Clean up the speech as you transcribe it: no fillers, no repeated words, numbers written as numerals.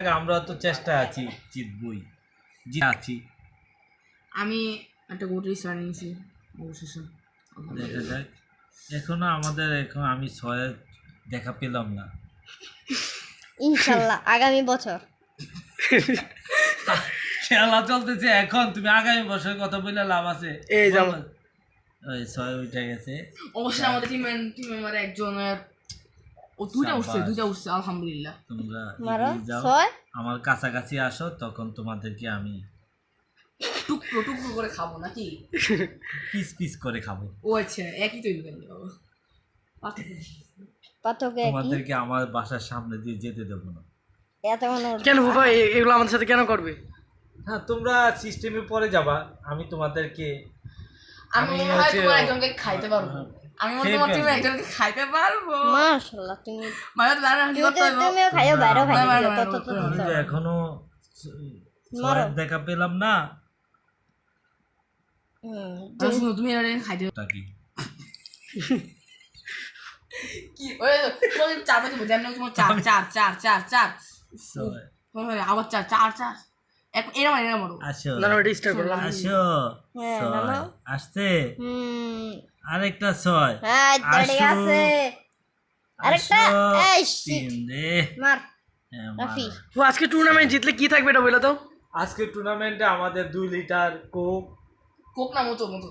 আমরা তো চেষ্টা আছি, জিতবই, আছি। আমি একটা গোট রেস নিয়েছি অবশেষে। দেখা যাক। এখনো আমাদের আমি 6 দেখা পেলাম না। ইনশাল্লাহ আগামী বছর খেলা চলতেছে এখন, তুমি আগামী বছরের কথা বললে লাভ আছে? এই যে ওই 6 উঠে গেছে। অবশ্যই আমাদের টিম মেম্বার একজনের দুইটা উঠছে আলহামদুলিল্লাহ। তোমরা মারো এগিয়ে যাও, 6 আমার কাছাকাছি আসো, তখন তোমাদেরকে আমি টুকরো টুকরো করে খাবো নাকি? পিস পিস করে খাবো। ও আচ্ছা, একই তৈরি করে বাবা। পাঠকে কি তোমাদেরকে আমার বাসার সামনে দিয়ে যেতে দেবো না। এত কোনো কেন ফুফা এগুলো আমাদের সাথে কেন করবে? হ্যাঁ, তোমরা সিস্টেমে পরে যাবা, আমি তোমাদেরকে আমি মনে হয় তোমার একজনকে খাইতে পারবো। আমি মনে হয় তোমার টিমে একজনকে খাইতে পারবো। মাশাআল্লাহ তুমি মানে জানা কি করতে হবে? তুমিও খাইও বাইরেও খাইও মারো, তো মারো, তো আমি তো এখনো মারো। দেখা পেলাম না। শুনো তুমি এর খাইতে তা কি কি ওই তোমার চার বাজে বুঝি আমি তোমার চার চার চার চার চার ছয়। আবার চার চার চার এরম মারো। আসো না না, ওটা স্টার্ট করলাম। আসো। হ্যাঁ, ছয়। নামো। আসতে হুম আরেকটা 6। হ্যাঁ ঠিক আসো। আছে আরেকটা আসো। এই 3 রে। মার হ্যাঁ, রাফি মারো। ফুফা আজকে টুর্নামেন্ট জিতলে কি থাকবে এটা বলে তো? আজকে টুর্নামেন্টে আমাদের 2 লিটার কোক কোক না মতো মতো